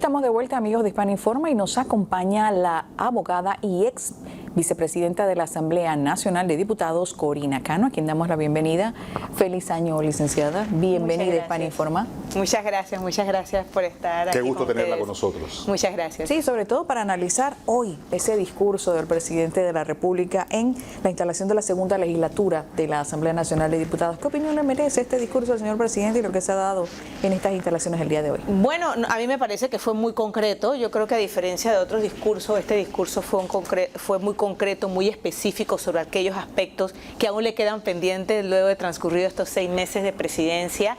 Estamos de vuelta, amigos de Hispano Informa, y nos acompaña la abogada y ex vicepresidenta de la Asamblea Nacional de Diputados, Corina Cano, a quien damos la bienvenida. Feliz año, licenciada. Bienvenida a Hispano Informa. Muchas gracias por estar aquí. Qué gusto con tenerla ustedes. con nosotros. Muchas gracias. Sí, sobre todo para analizar hoy ese discurso del presidente de la República en la instalación de la segunda legislatura de la Asamblea Nacional de Diputados. ¿Qué opinión le merece este discurso del señor presidente y lo que se ha dado en estas instalaciones el día de hoy? Bueno, a mí me parece que fue muy concreto. Yo creo que a diferencia de otros discursos, este discurso fue muy concreto, muy específico sobre aquellos aspectos que aún le quedan pendientes luego de transcurrido estos 6 meses de presidencia,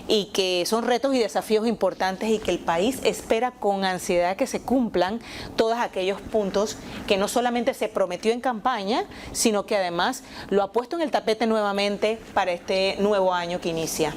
y que son retos y desafíos importantes, y que el país espera con ansiedad que se cumplan todos aquellos puntos que no solamente se prometió en campaña, sino que además lo ha puesto en el tapete nuevamente para este nuevo año que inicia.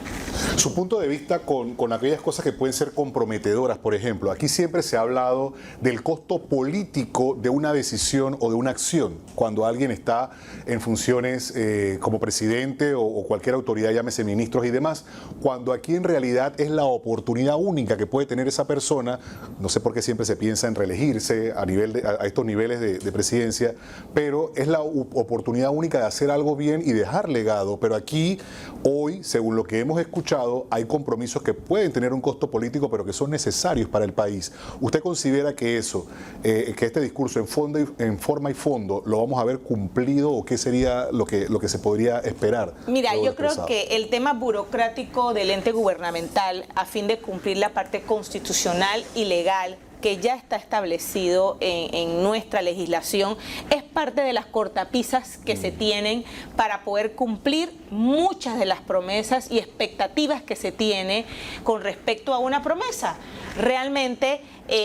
Su punto de vista con aquellas cosas que pueden ser comprometedoras, por ejemplo, aquí siempre se ha hablado del costo político de una decisión o de una acción, cuando alguien está en funciones como presidente o cualquier autoridad, llámese ministros y demás, cuando aquí en realidad es la oportunidad única que puede tener esa persona. No sé por qué siempre se piensa en reelegirse a estos niveles de presidencia, pero es la oportunidad única de hacer algo bien y dejar legado. Pero aquí, hoy, según lo que hemos escuchado, hay compromisos que pueden tener un costo político, pero que son necesarios para el país. ¿Usted considera que eso, que este discurso en forma y fondo, lo vamos a ver cumplido, o qué sería lo que se podría esperar? Mira, yo creo que el tema burocrático del ente gubernamental, a fin de cumplir la parte constitucional y legal que ya está establecido en nuestra legislación, es parte de las cortapisas que se tienen para poder cumplir muchas de las promesas y expectativas que se tiene con respecto a una promesa. Realmente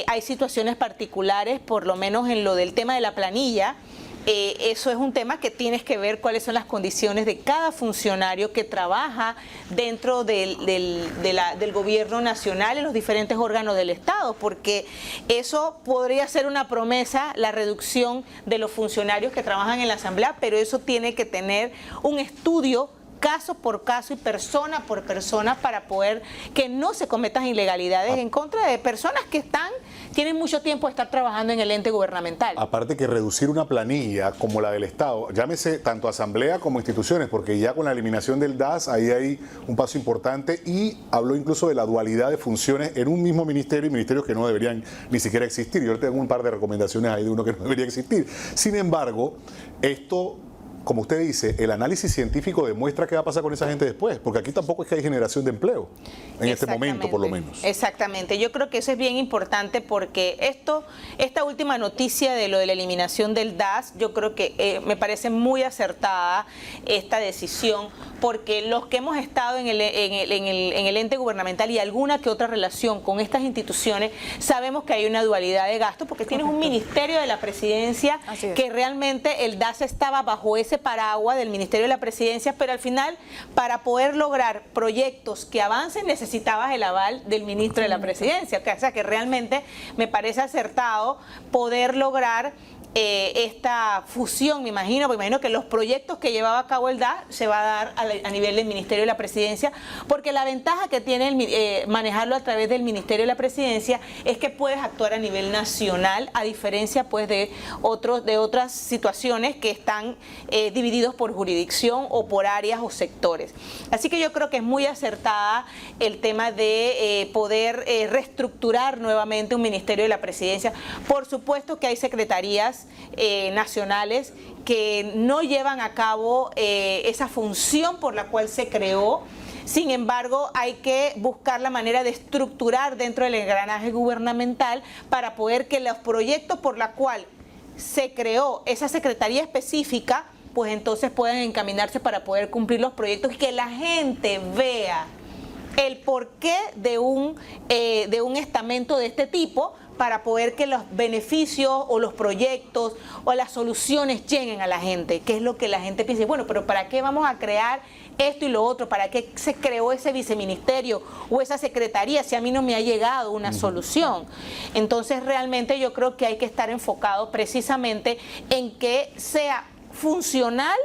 hay situaciones particulares, por lo menos en lo del tema de la planilla. Eso es un tema que tienes que ver cuáles son las condiciones de cada funcionario que trabaja dentro del gobierno nacional, en los diferentes órganos del Estado, porque eso podría ser una promesa, la reducción de los funcionarios que trabajan en la Asamblea, pero eso tiene que tener un estudio caso por caso y persona por persona para poder que no se cometan ilegalidades en contra de personas que tienen mucho tiempo de estar trabajando en el ente gubernamental. Aparte que reducir una planilla como la del Estado, llámese tanto asamblea como instituciones, porque ya con la eliminación del DAS ahí hay un paso importante, y habló incluso de la dualidad de funciones en un mismo ministerio, y ministerios que no deberían ni siquiera existir. Yo tengo un par de recomendaciones ahí de uno que no debería existir. Sin embargo, esto, como usted dice, el análisis científico demuestra qué va a pasar con esa gente después, porque aquí tampoco es que hay generación de empleo, en este momento por lo menos. Exactamente, yo creo que eso es bien importante, porque esta última noticia de lo de la eliminación del DAS, yo creo que me parece muy acertada esta decisión, porque los que hemos estado en el ente gubernamental y alguna que otra relación con estas instituciones, sabemos que hay una dualidad de gastos, porque tienes un ministerio de la presidencia que realmente el DAS estaba bajo ese paraguas del Ministerio de la Presidencia, pero al final, para poder lograr proyectos que avancen, necesitabas el aval del ministro de la Presidencia. O sea que realmente me parece acertado poder lograr esta fusión, me imagino que los proyectos que llevaba a cabo el DAS se va a dar a nivel del Ministerio de la Presidencia, porque la ventaja que tiene manejarlo a través del Ministerio de la Presidencia es que puedes actuar a nivel nacional, a diferencia pues de otras situaciones que están divididos por jurisdicción o por áreas o sectores. Así que yo creo que es muy acertada el tema de poder reestructurar nuevamente un Ministerio de la Presidencia. Por supuesto que hay secretarías nacionales que no llevan a cabo esa función por la cual se creó. Sin embargo, hay que buscar la manera de estructurar dentro del engranaje gubernamental para poder que los proyectos por la cual se creó esa secretaría específica, pues entonces puedan encaminarse para poder cumplir los proyectos y que la gente vea el porqué de un estamento de este tipo, para poder que los beneficios o los proyectos o las soluciones lleguen a la gente, que es lo que la gente piensa. Bueno, pero ¿para qué vamos a crear esto y lo otro? ¿Para qué se creó ese viceministerio o esa secretaría si a mí no me ha llegado una solución? Entonces realmente yo creo que hay que estar enfocado precisamente en que sea funcional,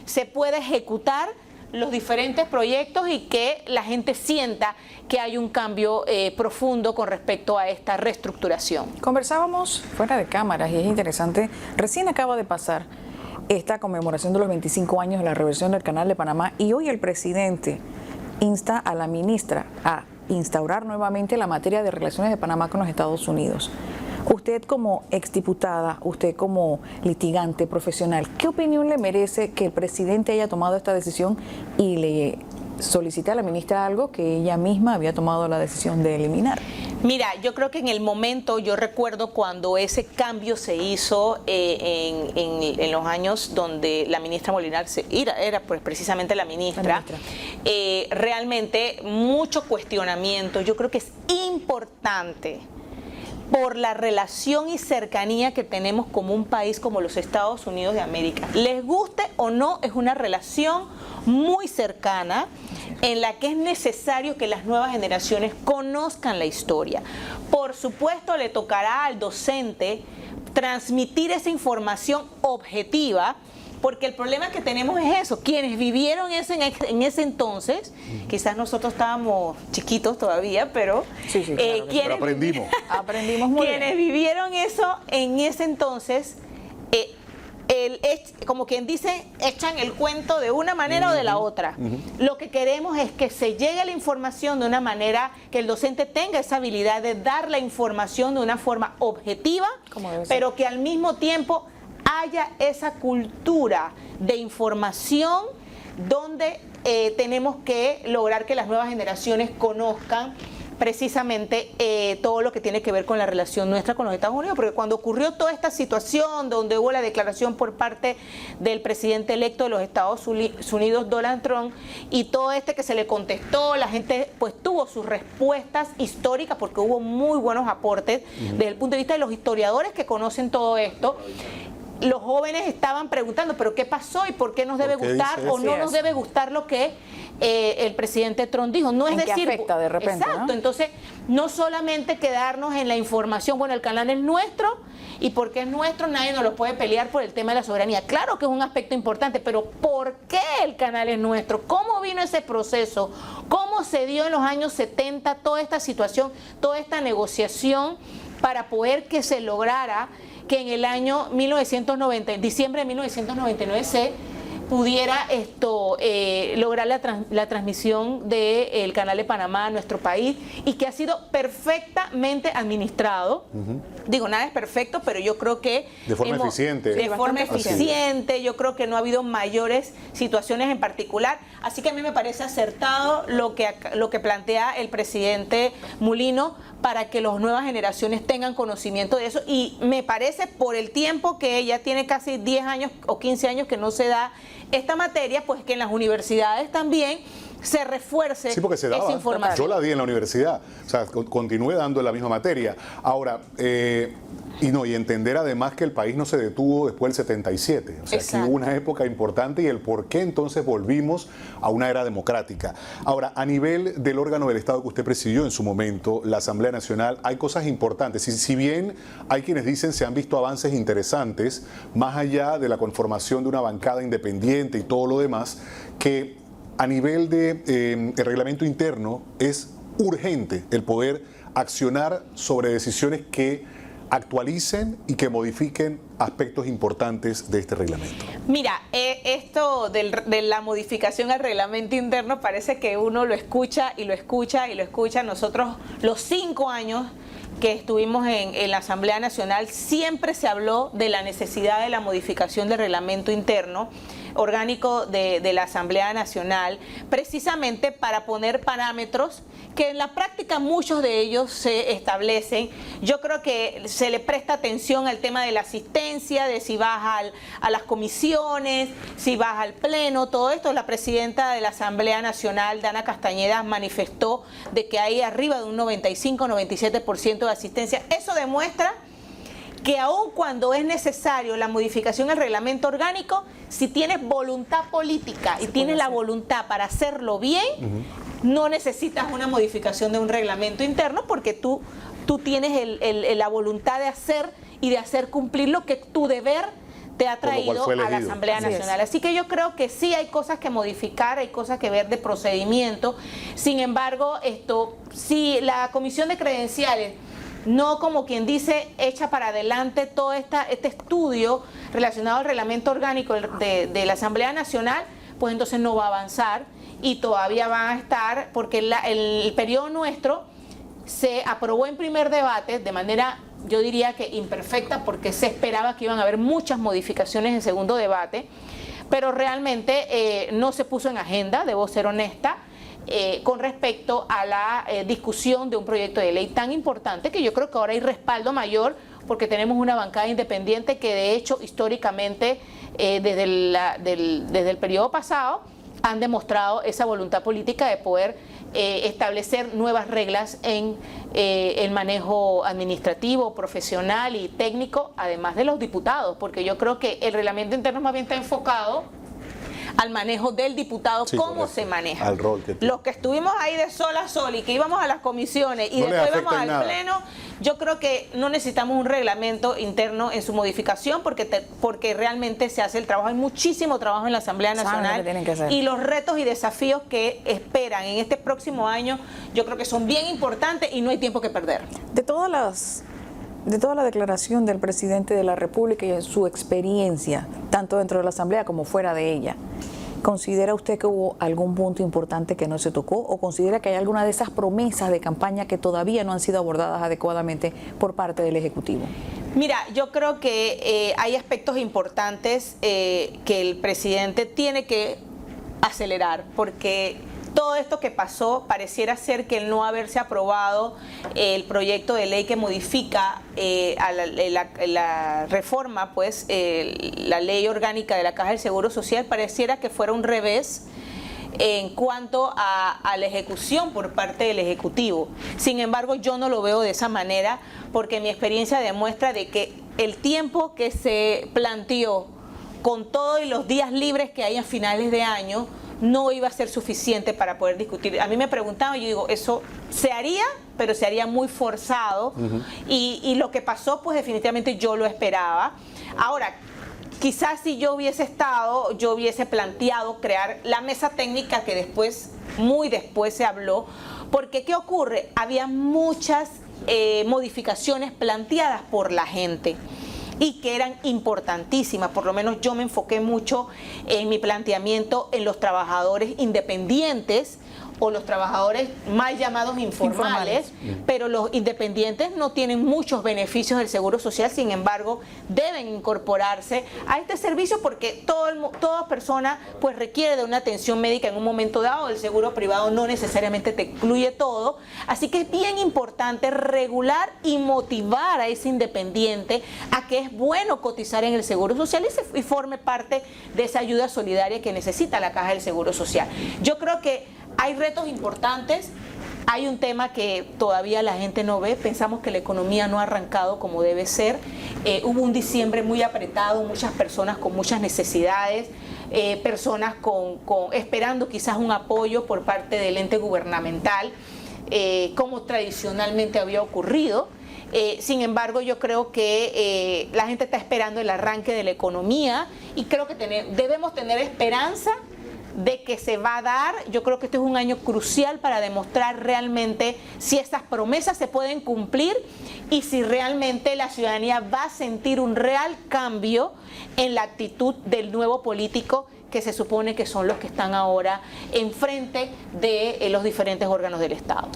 se pueda ejecutar, los diferentes proyectos y que la gente sienta que hay un cambio profundo con respecto a esta reestructuración. Conversábamos fuera de cámaras y es interesante, recién acaba de pasar esta conmemoración de los 25 años de la reversión del Canal de Panamá y hoy el presidente insta a la ministra a instaurar nuevamente la materia de relaciones de Panamá con los Estados Unidos. Usted como exdiputada, usted como litigante profesional, ¿qué opinión le merece que el presidente haya tomado esta decisión y le solicite a la ministra algo que ella misma había tomado la decisión de eliminar? Mira, yo creo que en el momento, yo recuerdo cuando ese cambio se hizo en los años donde la ministra Molinar era pues precisamente la ministra. Realmente mucho cuestionamiento. Yo creo que es importante por la relación y cercanía que tenemos como un país como los Estados Unidos de América. Les guste o no, es una relación muy cercana en la que es necesario que las nuevas generaciones conozcan la historia. Por supuesto, le tocará al docente transmitir esa información objetiva, porque el problema que tenemos es eso, quienes vivieron en ese entonces, quizás nosotros estábamos chiquitos todavía, pero, claro, pero aprendimos muy quienes bien. Vivieron eso en ese entonces, como quien dice, echan el cuento de una manera o de la otra. Lo que queremos es que se llegue la información de una manera que el docente tenga esa habilidad de dar la información de una forma objetiva, pero que al mismo tiempo haya esa cultura de información donde tenemos que lograr que las nuevas generaciones conozcan precisamente todo lo que tiene que ver con la relación nuestra con los Estados Unidos, porque cuando ocurrió toda esta situación donde hubo la declaración por parte del presidente electo de los Estados Unidos, Donald Trump, y todo que se le contestó, la gente pues tuvo sus respuestas históricas porque hubo muy buenos aportes desde el punto de vista de los historiadores que conocen todo esto. Los jóvenes estaban preguntando, ¿pero qué pasó y por qué nos debe gustar o no nos debe gustar lo que el presidente Trump dijo? No es decir, que afecta de repente, exacto, ¿no? Entonces, no solamente quedarnos en la información, bueno, el canal es nuestro y porque es nuestro nadie nos lo puede pelear por el tema de la soberanía. Claro que es un aspecto importante, pero ¿por qué el canal es nuestro? ¿Cómo vino ese proceso? ¿Cómo se dio en los años 70 toda esta situación, toda esta negociación para poder que se lograra que en el año diciembre de 1999 se pudiera lograr la transmisión del Canal de Panamá a nuestro país y que ha sido perfectamente administrado. Digo, nada es perfecto, pero yo creo que de forma eficiente. De forma eficiente, yo creo que no ha habido mayores situaciones en particular. Así que a mí me parece acertado lo que plantea el presidente Mulino para que las nuevas generaciones tengan conocimiento de eso. Y me parece, por el tiempo que ya tiene casi 10 años o 15 años que no se da esta materia, pues que en las universidades también se refuerce esa información. Yo la di en la universidad, o sea, continué dando la misma materia. Ahora, y entender además que el país no se detuvo después del 77. O sea, aquí hubo una época importante y el por qué entonces volvimos a una era democrática. Ahora, a nivel del órgano del Estado que usted presidió en su momento, la Asamblea Nacional, hay cosas importantes. Si bien hay quienes dicen se han visto avances interesantes, más allá de la conformación de una bancada independiente y todo lo demás, que a nivel de el reglamento interno es urgente el poder accionar sobre decisiones que actualicen y que modifiquen aspectos importantes de este reglamento. Mira, esto de la modificación al reglamento interno parece que uno lo escucha y lo escucha y lo escucha. Nosotros los 5 años que estuvimos en la Asamblea Nacional siempre se habló de la necesidad de la modificación del reglamento interno orgánico de la Asamblea Nacional, precisamente para poner parámetros que en la práctica muchos de ellos se establecen. Yo creo que se le presta atención al tema de la asistencia, de si vas a las comisiones, si vas al pleno, todo esto. La presidenta de la Asamblea Nacional, Dana Castañeda, manifestó de que hay arriba de un 95-97% de asistencia. Eso demuestra que aun cuando es necesario la modificación del reglamento orgánico, si tienes voluntad política y tienes la voluntad para hacerlo bien, no necesitas una modificación de un reglamento interno porque tú tienes la voluntad de hacer y de hacer cumplir lo que tu deber te ha traído fue a la elegido. Asamblea Así es. Nacional. Así que yo creo que sí hay cosas que modificar, hay cosas que ver de procedimiento. Sin embargo, si la comisión de credenciales no, como quien dice, echa para adelante todo este estudio relacionado al reglamento orgánico de la Asamblea Nacional, pues entonces no va a avanzar y todavía van a estar, porque el periodo nuestro se aprobó en primer debate de manera, yo diría que imperfecta, porque se esperaba que iban a haber muchas modificaciones en segundo debate, pero realmente no se puso en agenda, debo ser honesta, con respecto a la discusión de un proyecto de ley tan importante, que yo creo que ahora hay respaldo mayor porque tenemos una bancada independiente que de hecho históricamente desde el periodo pasado han demostrado esa voluntad política de poder establecer nuevas reglas en el manejo administrativo, profesional y técnico, además de los diputados, porque yo creo que el reglamento interno más bien está enfocado al manejo del diputado, Sí, cómo correcto. se maneja. Al rol que tiene. Los que estuvimos ahí de sol a sol y que íbamos a las comisiones y No les después afecta vamos en al nada. pleno, yo creo que no necesitamos un reglamento interno en su modificación porque realmente se hace el trabajo. Hay muchísimo trabajo en la Asamblea Saben lo Nacional que tienen que hacer. y los retos y desafíos que esperan en este próximo año, yo creo que son bien importantes y no hay tiempo que perder. De toda la declaración del presidente de la República y en su experiencia, tanto dentro de la Asamblea como fuera de ella, ¿considera usted que hubo algún punto importante que no se tocó o considera que hay alguna de esas promesas de campaña que todavía no han sido abordadas adecuadamente por parte del Ejecutivo? Mira, yo creo que hay aspectos importantes que el presidente tiene que acelerar, porque todo esto que pasó pareciera ser que el no haberse aprobado el proyecto de ley que modifica la reforma, pues la ley orgánica de la Caja del Seguro Social, pareciera que fuera un revés en cuanto a la ejecución por parte del Ejecutivo. Sin embargo, yo no lo veo de esa manera, porque mi experiencia demuestra de que el tiempo que se planteó con todos los días libres que hay a finales de año no iba a ser suficiente para poder discutir. A mí me preguntaban, yo digo, eso se haría, pero se haría muy forzado. Y lo que pasó, pues definitivamente yo lo esperaba. Ahora, quizás si yo hubiese estado, yo hubiese planteado crear la mesa técnica que después, muy después se habló, porque ¿qué ocurre? Había muchas modificaciones planteadas por la gente y que eran importantísimas. Por lo menos yo me enfoqué mucho en mi planteamiento en los trabajadores independientes o los trabajadores mal llamados informales, pero los independientes no tienen muchos beneficios del Seguro Social, sin embargo, deben incorporarse a este servicio porque toda persona pues requiere de una atención médica en un momento dado. El seguro privado no necesariamente te incluye todo, así que es bien importante regular y motivar a ese independiente a que es bueno cotizar en el Seguro Social y forme parte de esa ayuda solidaria que necesita la Caja del Seguro Social. Yo creo que hay retos importantes, hay un tema que todavía la gente no ve, pensamos que la economía no ha arrancado como debe ser, hubo un diciembre muy apretado, muchas personas con muchas necesidades, personas esperando quizás un apoyo por parte del ente gubernamental, como tradicionalmente había ocurrido. Sin embargo, yo creo que la gente está esperando el arranque de la economía y creo que debemos tener esperanza de que se va a dar. Yo creo que este es un año crucial para demostrar realmente si estas promesas se pueden cumplir y si realmente la ciudadanía va a sentir un real cambio en la actitud del nuevo político que se supone que son los que están ahora enfrente de los diferentes órganos del Estado.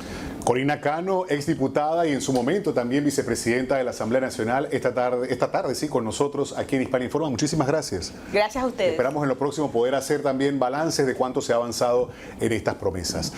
Corina Cano, exdiputada y en su momento también vicepresidenta de la Asamblea Nacional, esta tarde sí, con nosotros aquí en Hispania Informa. Muchísimas gracias. Gracias a ustedes. Esperamos en lo próximo poder hacer también balances de cuánto se ha avanzado en estas promesas.